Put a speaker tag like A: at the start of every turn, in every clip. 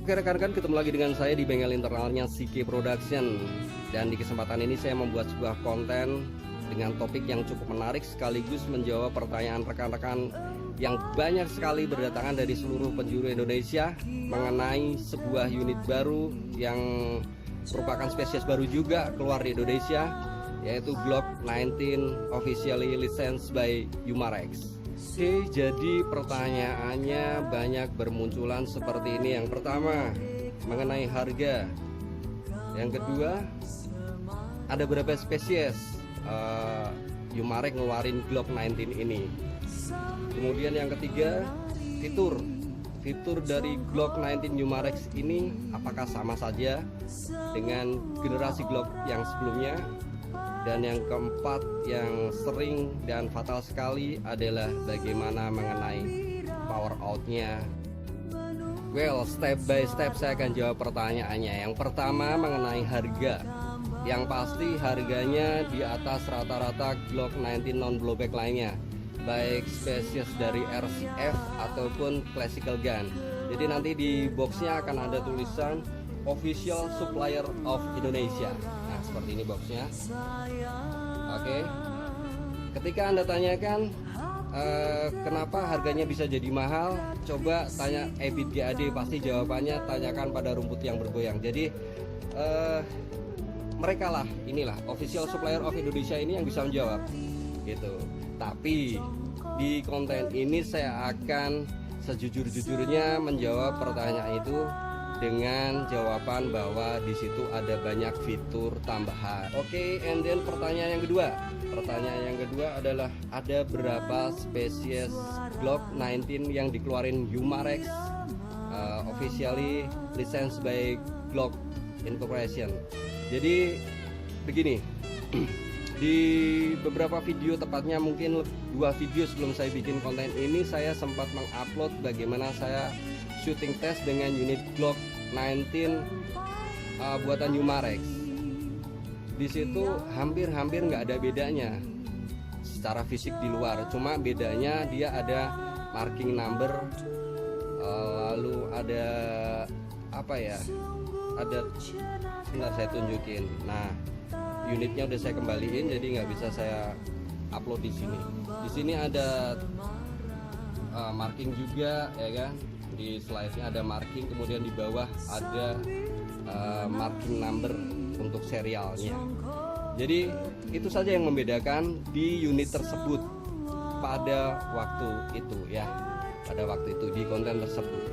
A: Oke rekan-rekan, ketemu lagi dengan saya di bengkel internalnya CK Production. Dan di kesempatan ini saya membuat sebuah konten dengan topik yang cukup menarik sekaligus menjawab pertanyaan rekan-rekan yang banyak sekali berdatangan dari seluruh penjuru Indonesia mengenai sebuah unit baru yang merupakan spesies baru juga keluar di Indonesia, yaitu Glock 19 officially licensed by Umarex. Oke, jadi pertanyaannya banyak bermunculan seperti ini. Yang pertama mengenai harga, yang kedua ada berapa spesies Umarex ngeluarin Glock 19 ini, kemudian yang ketiga fitur dari Glock 19 Umarex ini apakah sama saja dengan generasi Glock yang sebelumnya. Dan yang keempat yang sering dan fatal sekali adalah bagaimana mengenai power outnya. Well, step by step saya akan jawab pertanyaannya. Yang pertama mengenai harga. Yang pasti harganya di atas rata-rata Glock 19 non blowback lainnya, baik spesies dari RCF ataupun classical gun. Jadi nanti di boxnya akan ada tulisan Official Supplier of Indonesia. Nah, seperti ini boxnya. Oke. Ketika Anda tanyakan kenapa harganya bisa jadi mahal, coba tanya Ebit GAD, pasti jawabannya tanyakan pada rumput yang bergoyang. Jadi mereka lah, inilah Official Supplier of Indonesia ini yang bisa menjawab gitu. Tapi di konten ini saya akan sejujur-jujurnya menjawab pertanyaan itu dengan jawaban bahwa di situ ada banyak fitur tambahan. Oke, and then pertanyaan yang kedua. Pertanyaan yang kedua adalah ada berapa spesies Glock 19 yang dikeluarin Umarex officially licensed by Glock Incorporation. Jadi begini, di beberapa video, tepatnya mungkin 2 video sebelum saya bikin konten ini, saya sempat mengupload bagaimana saya shooting test dengan unit Glock 19 buatan Umarex. Di situ hampir nggak ada bedanya secara fisik di luar, cuma bedanya dia ada marking number, lalu ada apa ya? Ada, sebentar saya tunjukin. Nah, unitnya udah saya kembaliin, jadi nggak bisa saya upload di sini. Di sini ada marking juga, ya kan? Di slide-nya ada marking, kemudian di bawah ada marking number untuk serialnya. Jadi itu saja yang membedakan di unit tersebut pada waktu itu, ya, pada waktu itu di konten tersebut.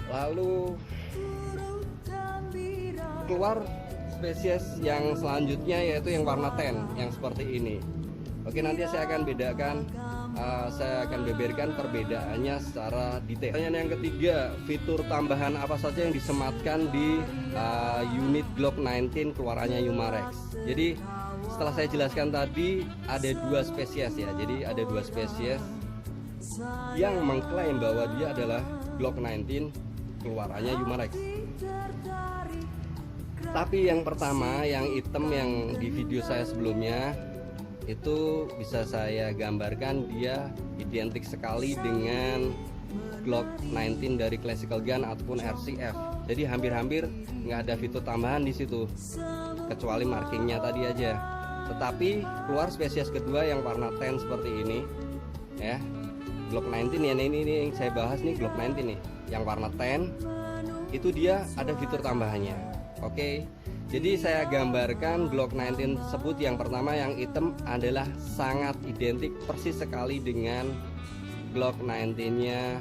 A: Lalu keluar spesies yang selanjutnya, yaitu yang warna tan, yang seperti ini. Oke, nanti saya akan bedakan, saya akan beberkan perbedaannya secara detail. Pertanyaan yang ketiga, fitur tambahan apa saja yang disematkan di unit Glock 19 keluarannya Umarex. Jadi setelah saya jelaskan tadi, ada 2 spesies ya. Jadi ada 2 spesies yang mengklaim bahwa dia adalah Glock 19 keluarannya Umarex. Tapi yang pertama, yang hitam yang di video saya sebelumnya, itu bisa saya gambarkan dia identik sekali dengan Glock 19 dari classical gun ataupun RCF. Jadi hampir-hampir nggak ada fitur tambahan di situ, kecuali markingnya tadi aja. Tetapi keluar spesies kedua yang warna tan seperti ini, ya. Glock 19 ya, ini yang saya bahas nih, Glock 19 nih, yang warna tan itu dia ada fitur tambahannya. Oke, jadi saya gambarkan Glock 19 tersebut. Yang pertama yang hitam adalah sangat identik persis sekali dengan Glock 19-nya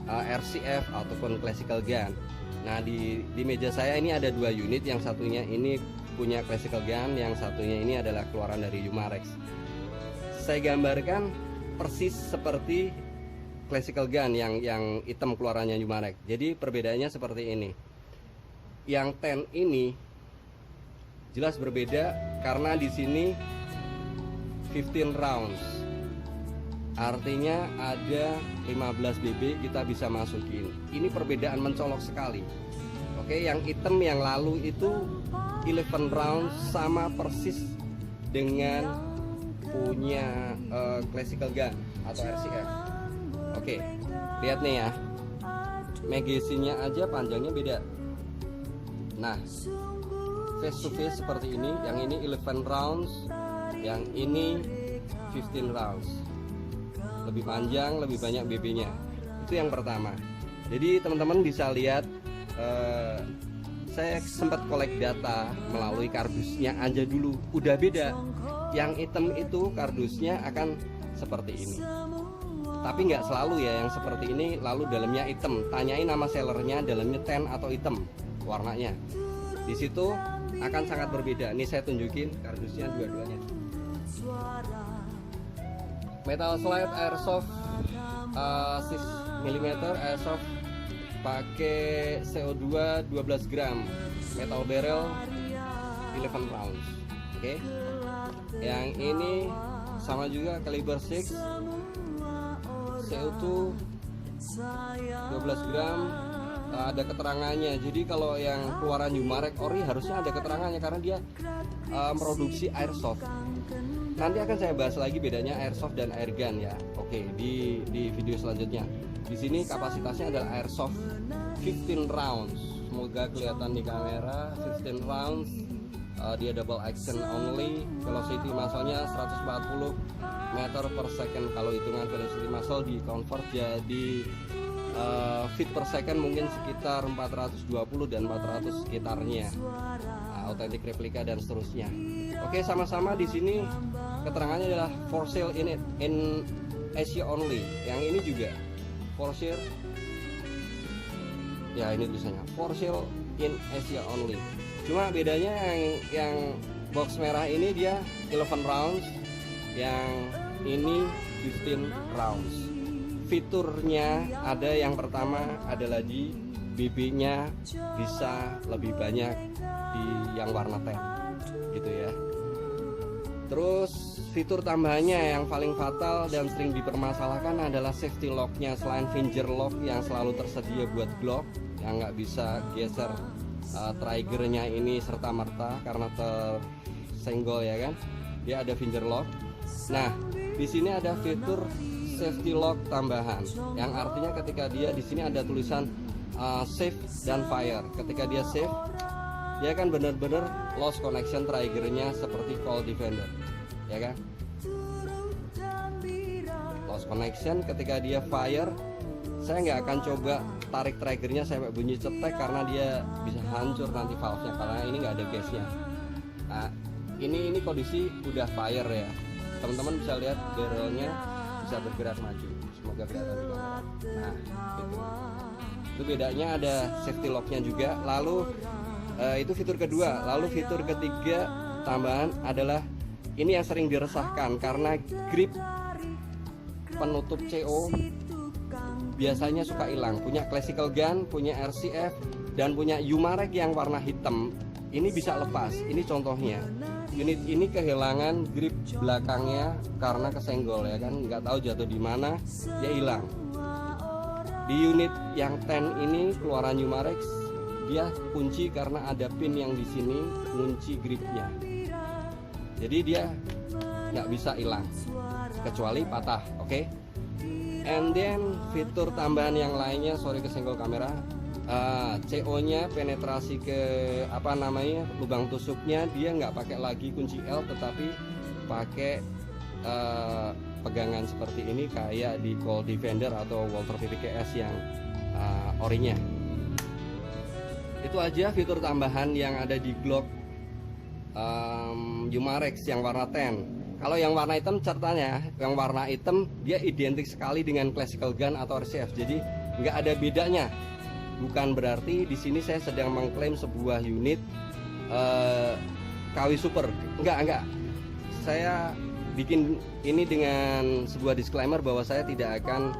A: RCF ataupun classical gun. Nah, di meja saya ini ada 2 unit, yang satunya ini punya classical gun, yang satunya ini adalah keluaran dari Umarex. Saya gambarkan persis seperti classical gun yang hitam keluarannya Umarex. Jadi perbedaannya seperti ini. Yang tan ini jelas berbeda karena di sini 15 rounds. Artinya ada 15 BB kita bisa masukin. Ini perbedaan mencolok sekali. Oke, yang hitam yang lalu itu 11 rounds sama persis dengan punya classical gun atau RCF. Oke, lihat nih ya, magazine-nya aja panjangnya beda. Nah, face to face seperti ini, yang ini 11 rounds, yang ini 15 rounds. Lebih panjang, lebih banyak BB-nya. Itu yang pertama. Jadi teman-teman bisa lihat, saya sempat kolek data melalui kardusnya aja dulu, udah beda. Yang hitam itu kardusnya akan seperti ini, tapi nggak selalu ya yang seperti ini lalu dalamnya hitam. Tanyain nama sellernya, dalamnya tan atau hitam warnanya. Di situ akan sangat berbeda. Ini saya tunjukin kardusnya dua-duanya. Metal slide airsoft 6 mm airsoft pakai CO2 12 gram, metal barrel 11 rounds. Oke. Yang ini sama juga kaliber 6, CO2 12 gram, ada keterangannya. Jadi kalau yang keluaran Umarek ori harusnya ada keterangannya karena dia produksi airsoft. Nanti akan saya bahas lagi bedanya airsoft dan airgun ya. Oke, di video selanjutnya. Di sini kapasitasnya adalah airsoft 15 rounds. Semoga kelihatan di kamera. 15 rounds. Dia double action only. Velocity muscle-nya 140 meter per second. Kalau hitungan velocity muscle di convert jadi feet per second mungkin sekitar 420 dan 400 sekitarnya. Authentic replika dan seterusnya. Oke, sama-sama di sini keterangannya adalah for sale in Asia only. Yang ini juga for sale. Ya, ini tulisannya for sale in Asia only. Cuma bedanya yang box merah ini dia 11 rounds, yang ini 15 rounds. Fiturnya ada, yang pertama adalah di BB-nya bisa lebih banyak di yang warna tan gitu ya. Terus fitur tambahannya yang paling fatal dan sering dipermasalahkan adalah safety lock-nya. Selain finger lock yang selalu tersedia buat Glock yang nggak bisa geser triggernya ini serta merta karena tersenggol ya kan, dia ada finger lock. Nah, di sini ada fitur safety lock tambahan yang artinya ketika dia di sini ada tulisan safe dan fire. Ketika dia safe, dia kan benar-benar lost connection triggernya seperti Call Defender ya kan, lost connection. Ketika dia fire, saya nggak akan coba tarik triggernya sampai bunyi cetek karena dia bisa hancur nanti valve-nya karena ini nggak ada gasnya. Nah, ini kondisi udah fire ya. Teman-teman bisa lihat barrelnya bisa bergerak maju. Semoga kelihatan di kamera. Nah, itu bedanya. Ada safety lock-nya juga. Lalu itu fitur kedua. Lalu fitur ketiga tambahan adalah ini yang sering diresahkan karena grip penutup CO biasanya suka hilang. Punya classical gun, punya RCF, dan punya Umarek yang warna hitam ini bisa lepas. Ini contohnya. Unit ini kehilangan grip belakangnya karena kesenggol ya kan, nggak tahu jatuh di mana, dia hilang. Di unit yang tan ini keluaran Umarek, dia kunci karena ada pin yang di sini kunci gripnya. Jadi dia nggak bisa hilang kecuali patah. Oke. And then fitur tambahan yang lainnya, sorry kesenggol kamera, CO-nya penetrasi ke lubang tusuknya, dia nggak pakai lagi kunci L tetapi pakai pegangan seperti ini kayak di Call Defender atau Walther PPKS yang orinya. Itu aja fitur tambahan yang ada di Glock Umarek yang warna tan. Kalau yang warna hitam ceritanya, yang warna hitam dia identik sekali dengan classical gun atau RCF, jadi nggak ada bedanya. Bukan berarti di sini saya sedang mengklaim sebuah unit KW Super, enggak. Saya bikin ini dengan sebuah disclaimer bahwa saya tidak akan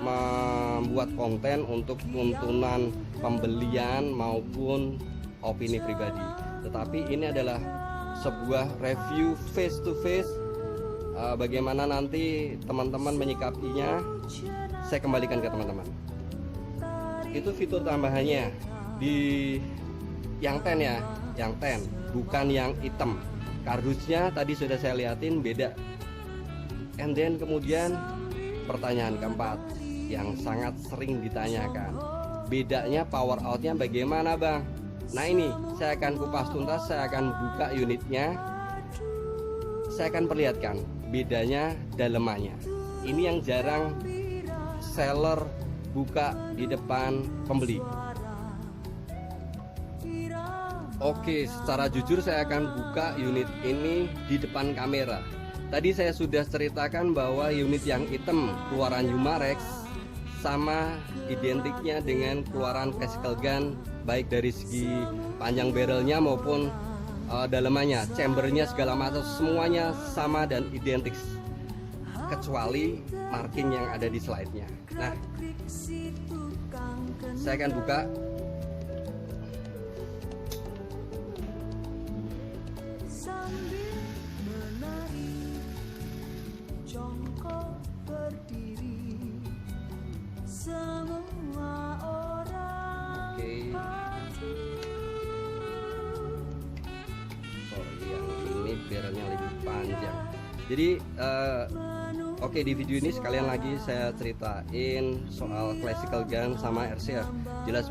A: membuat konten untuk tuntunan pembelian maupun opini pribadi. Tetapi ini adalah sebuah review face to face, bagaimana nanti teman-teman menyikapinya saya kembalikan ke teman-teman. Itu fitur tambahannya di yang tan ya, yang tan bukan yang hitam. Kardusnya tadi sudah saya liatin beda. And then kemudian pertanyaan keempat yang sangat sering ditanyakan, bedanya power outnya bagaimana bang? Nah ini saya akan kupas tuntas, saya akan buka unitnya, saya akan perlihatkan bedanya dalemannya. Ini yang jarang seller buka di depan pembeli. Oke, secara jujur saya akan buka unit ini di depan kamera. Tadi saya sudah ceritakan bahwa unit yang hitam keluaran Umarex sama identiknya dengan keluaran classical gun, baik dari segi panjang barrelnya maupun dalemannya, chambernya, segala macam semuanya sama dan identik, kecuali marking yang ada di slide-nya. Nah, saya akan buka. Oke. Sorry, yang ini barrelnya lebih panjang. Jadi oke, di video ini sekalian lagi saya ceritain soal classical gun sama RCF. Jelas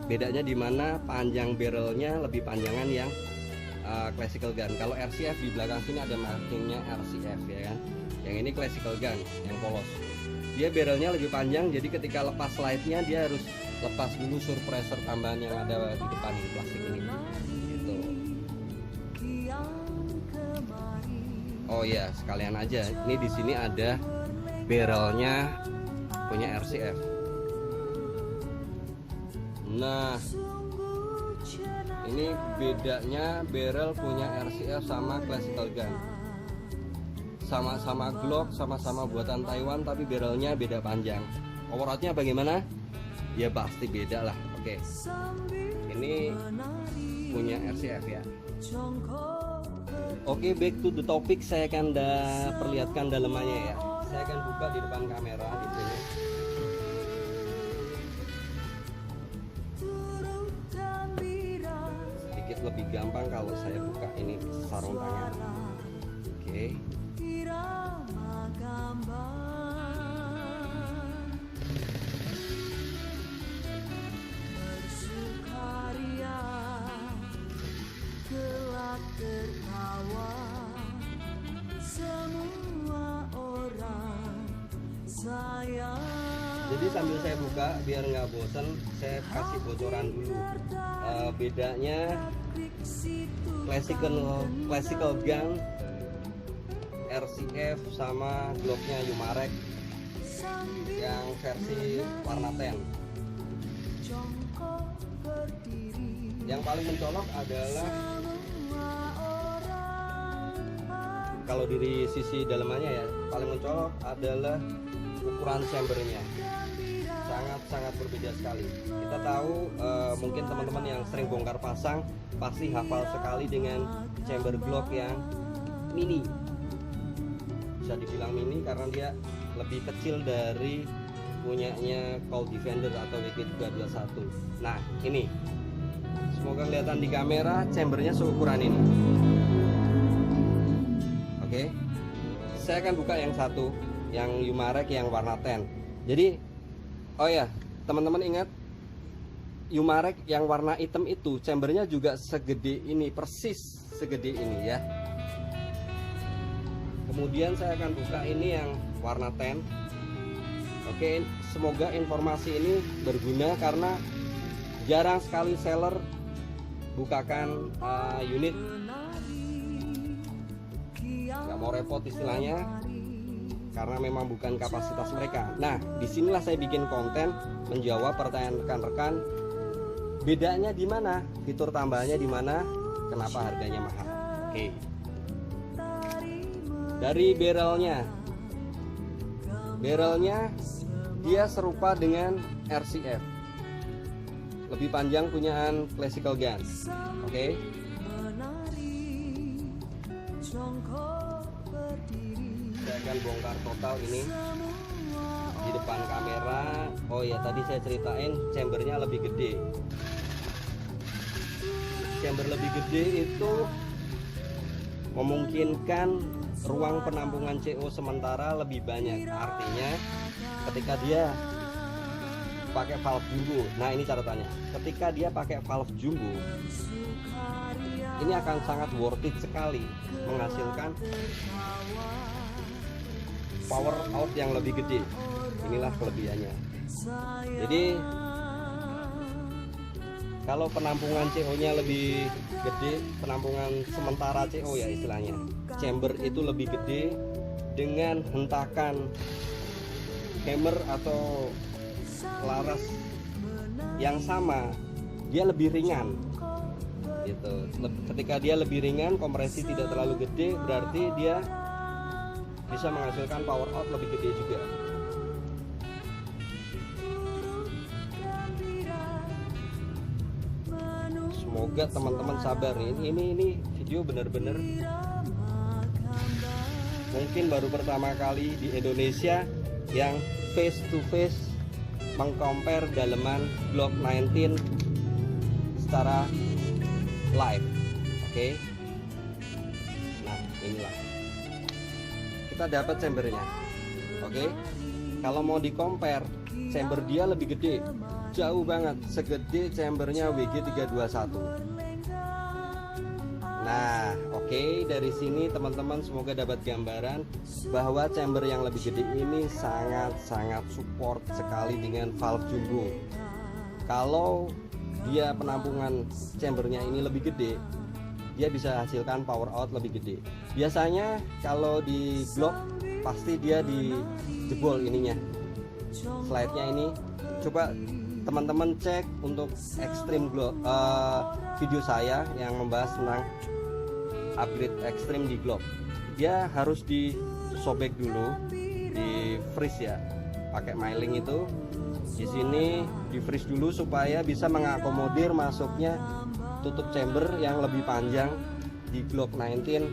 A: bedanya di mana panjang barrelnya lebih panjangan yang classical gun. Kalau RCF di belakang sini ada markingnya RCF ya kan. Yang ini classical gun yang polos. Dia barrelnya lebih panjang, jadi ketika lepas slide-nya dia harus lepas dulu surpressor tambahan yang ada di depan ini, plastik ini. Gitu. Oh ya, sekalian aja. Ini di sini ada barrelnya punya RCF. Nah, ini bedanya barrel punya RCF sama classical gun. Sama-sama Glock, sama-sama buatan Taiwan, tapi barrelnya beda panjang. Power outnya bagaimana? Ya pasti beda lah. Oke, ini punya RCF ya. Oke, back to the topic. Saya akan perlihatkan dalemannya ya. Saya akan buka di depan kamera di sini. Sedikit lebih gampang kalau saya buka ini sarung tangan. Oke. Jadi sambil saya buka biar nggak bosan, saya kasih bocoran dulu. Bedanya classical gun RCF sama Glocknya Umarex yang versi warna tan. Yang paling mencolok adalah kalau dari sisi dalemannya ya, paling mencolok adalah ukuran chambernya. Sangat berbeda sekali. Kita tahu mungkin teman-teman yang sering bongkar pasang pasti hafal sekali dengan chamber Glock yang mini. Bisa dibilang mini karena dia lebih kecil dari punyanya Colt Defender atau WG321. Nah ini, semoga kelihatan di kamera, chambernya seukuran ini. Oke, saya akan buka yang satu, yang Umarex yang warna tan. Jadi, oh ya, teman-teman ingat, Umarex yang warna hitam itu chambernya juga segede ini, persis segede ini ya. Kemudian saya akan buka ini yang warna tan. Oke, semoga informasi ini berguna karena jarang sekali seller bukakan unit, nggak mau repot istilahnya, karena memang bukan kapasitas mereka. Nah, disinilah saya bikin konten menjawab pertanyaan rekan-rekan. Bedanya di mana? Fitur tambahannya di mana? Kenapa harganya mahal? Oke. Dari barrelnya dia serupa dengan RCF, lebih panjang punyaan classical gun. Oke. Saya akan bongkar total ini di depan kamera. Oh ya, tadi saya ceritain chambernya lebih gede. Chamber lebih gede itu memungkinkan ruang penampungan CO sementara lebih banyak. Artinya ketika dia pakai valve jumbo. Nah, ini catatannya. Ketika dia pakai valve jumbo, ini akan sangat worth it sekali, menghasilkan power out yang lebih gede. Inilah kelebihannya. Jadi kalau penampungan CO-nya lebih gede, penampungan sementara CO ya istilahnya, chamber itu lebih gede, dengan hentakan hammer atau laras yang sama, dia lebih ringan gitu. Ketika dia lebih ringan, kompresi tidak terlalu gede, berarti dia bisa menghasilkan power out lebih gede juga. Semoga teman-teman sabar nih. Ini video bener-bener mungkin baru pertama kali di Indonesia yang face to face mengcompare daleman Glock 19 secara live. Oke. Nah, inilah kita dapat chambernya. Oke. Kalau mau di compare, chamber dia lebih gede, jauh banget, segede chambernya WG321. Nah, oke, dari sini teman-teman semoga dapat gambaran bahwa chamber yang lebih gede ini sangat-sangat support sekali dengan valve jumbo. Kalau dia penampungan chambernya ini lebih gede, dia bisa hasilkan power out lebih gede. Biasanya kalau di Glock pasti dia dijebol ininya, slide-nya ini. Coba teman-teman cek untuk Extreme Glock, video saya yang membahas tentang upgrade ekstrim di Glock. Dia harus disobek dulu, di freeze ya, pakai myling itu. Di sini di freeze dulu supaya bisa mengakomodir masuknya tutup chamber yang lebih panjang di Glock 19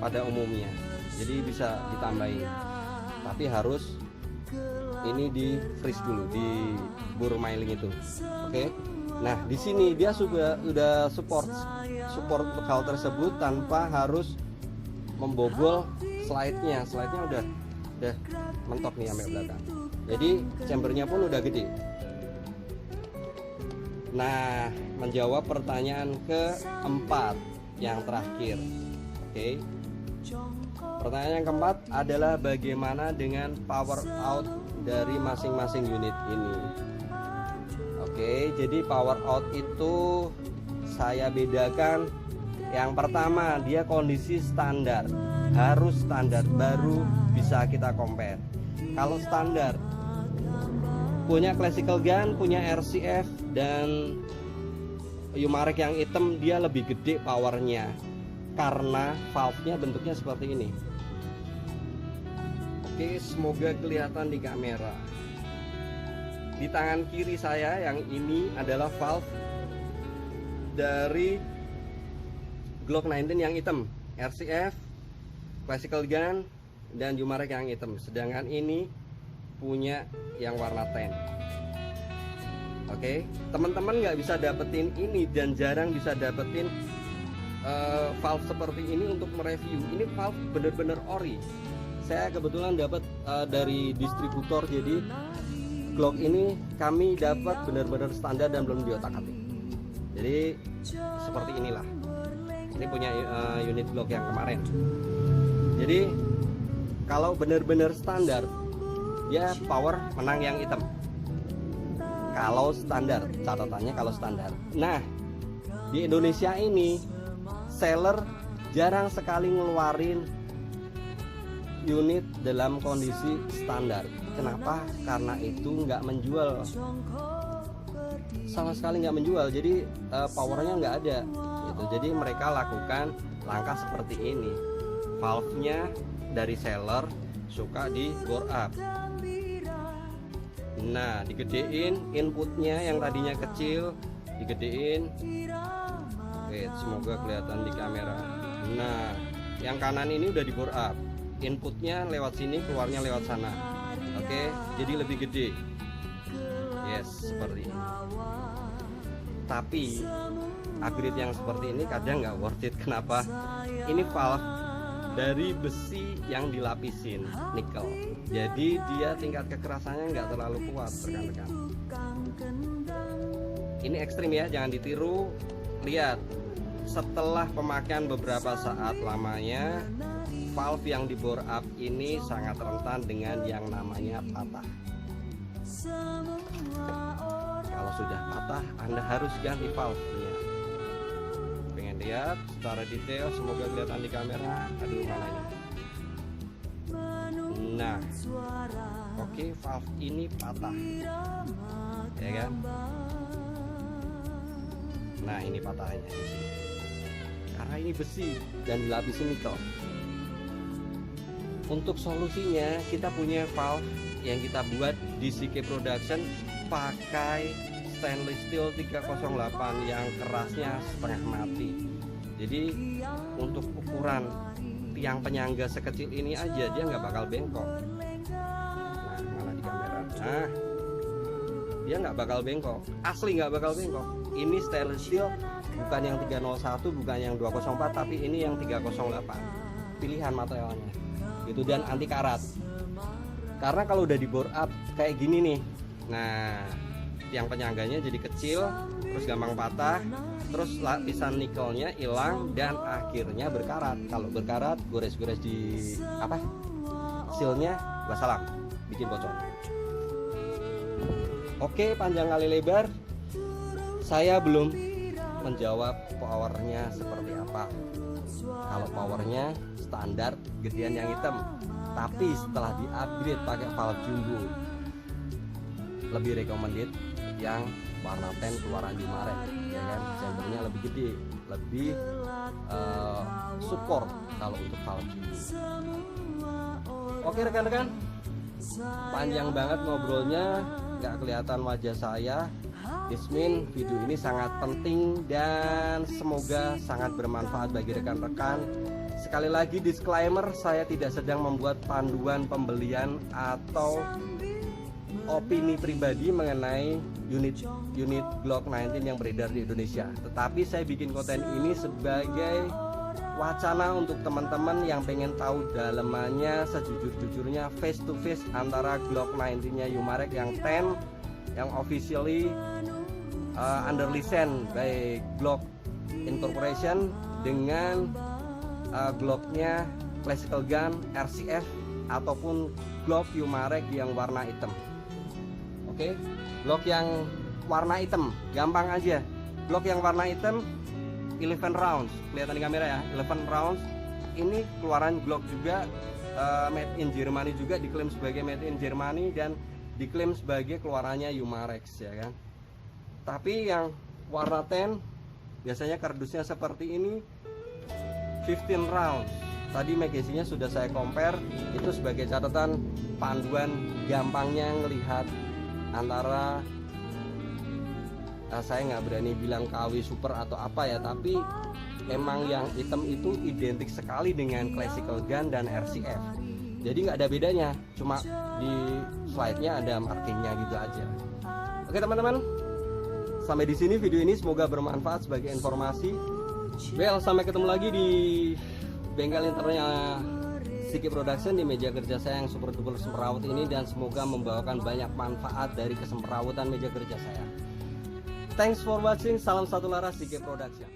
A: pada umumnya. Jadi bisa ditambahin, tapi harus ini di freeze dulu, di bur myling itu. Oke. Nah, di sini dia sudah support untuk hal tersebut tanpa harus membobol slide-nya. Slide-nya udah mentok nih sampai belakang. Jadi chambernya pun udah gede. Nah, menjawab pertanyaan keempat yang terakhir. Oke. Pertanyaan yang keempat adalah bagaimana dengan power out dari masing-masing unit ini. Oke, jadi power out itu saya bedakan. Yang pertama, dia kondisi standar, harus standar baru bisa kita compare. Kalau standar, punya classical gun, punya RCF dan Umarex yang hitam, dia lebih gede powernya karena valve-nya bentuknya seperti ini. Oke, semoga kelihatan di kamera. Di tangan kiri saya yang ini adalah valve dari Glock 19 yang hitam, RCF, classical gun, dan Umarex yang hitam. Sedangkan ini punya yang warna tan. Oke, teman-teman nggak bisa dapetin ini dan jarang bisa dapetin valve seperti ini untuk mereview. Ini valve bener-bener ori. Saya kebetulan dapat dari distributor, jadi Glock ini kami dapat benar-benar standar dan belum diotak-atik. Jadi seperti inilah. Ini punya unit Glock yang kemarin. Jadi kalau benar-benar standar, ya power menang yang hitam. Kalau standar, catatannya kalau standar. Nah, di Indonesia ini seller jarang sekali ngeluarin unit dalam kondisi standar. Kenapa? Karena itu nggak menjual, sama sekali nggak menjual. Jadi powernya nggak ada gitu. Jadi mereka lakukan langkah seperti ini. Valve-nya dari seller suka di bore up. Nah, digedein inputnya yang tadinya kecil, digedein. Oke, semoga kelihatan di kamera. Nah, yang kanan ini udah di bore up. Inputnya lewat sini, keluarnya lewat sana. Oke, jadi lebih gede. Yes, seperti ini. Tapi upgrade yang seperti ini kadang nggak worth it. Kenapa? Ini valve dari besi yang dilapisin nikel. Jadi dia tingkat kekerasannya nggak terlalu kuat rekan-rekan. Ini ekstrim ya, jangan ditiru. Lihat, setelah pemakaian beberapa saat lamanya, valve yang di bore up ini sangat rentan dengan yang namanya patah. Kalau sudah patah, Anda harus ganti valve-nya. Pengen lihat secara detail, semoga kelihatan di kamera. Aduh, mana ini? Nah, oke, valve ini patah, ya kan? Nah, ini patahnya di sini. Karena ini besi dan dilapisi nikel. Untuk solusinya, kita punya valve yang kita buat di CK Production pakai stainless steel 308 yang kerasnya setengah mati. Jadi untuk ukuran tiang penyangga sekecil ini aja dia nggak bakal bengkok. Nah, mana di kamera? Nah, dia nggak bakal bengkok, asli nggak bakal bengkok. Ini stainless steel, bukan yang 301, bukan yang 204, tapi ini yang 308. Pilihan materialnya gitu, dan anti karat. Karena kalau udah di bore up kayak gini nih, nah tiang penyangganya jadi kecil, terus gampang patah, terus lapisan nikelnya hilang dan akhirnya berkarat. Kalau berkarat, gores-gores di apa? Sealnya, wassalam, bikin bocor. Oke, panjang kali lebar, saya belum menjawab powernya seperti apa. Kalau powernya standar gedean yang hitam, tapi setelah di-upgrade pakai valve jumbo, lebih recommended yang warna tan keluaran Yumarek, ya kan? Chambernya lebih gede, lebih support kalau untuk valve jumbo. Oke rekan-rekan, panjang banget ngobrolnya, nggak kelihatan wajah saya. This mean video ini sangat penting dan semoga sangat bermanfaat bagi rekan-rekan. Sekali lagi disclaimer, saya tidak sedang membuat panduan pembelian atau opini pribadi mengenai unit Glock 19 yang beredar di Indonesia. Tetapi saya bikin konten ini sebagai wacana untuk teman-teman yang pengen tahu dalemannya sejujur-jujurnya, face to face antara Glock 19-nya Yumarek yang 10 yang officially under license by Glock Incorporation dengan Glocknya classical gun RCF ataupun Glock Yumarek yang warna hitam. Oke, Glock yang warna hitam gampang aja. Glock yang warna hitam 11 rounds, kelihatan di kamera ya, 11 rounds. Ini keluaran Glock juga, made in Germany juga, diklaim sebagai made in Germany dan diklaim sebagai keluarannya Yumarek, ya kan. Tapi yang warna 10 biasanya kardusnya seperti ini, 15 rounds. Tadi magazine-nya sudah saya compare, itu sebagai catatan panduan gampangnya ngelihat antara saya nggak berani bilang KW super atau apa ya, tapi emang yang hitam itu identik sekali dengan classical gun dan RCF. Jadi nggak ada bedanya, cuma di slide-nya ada markingnya gitu aja. Oke teman-teman, sampai di sini video ini, semoga bermanfaat sebagai informasi. Well, sampai ketemu lagi di bengkel internnya CK Production, di meja kerja saya yang super duper semrawut ini, dan semoga membawakan banyak manfaat dari kesemrawutan meja kerja saya. Thanks for watching, salam satu laras CK Production.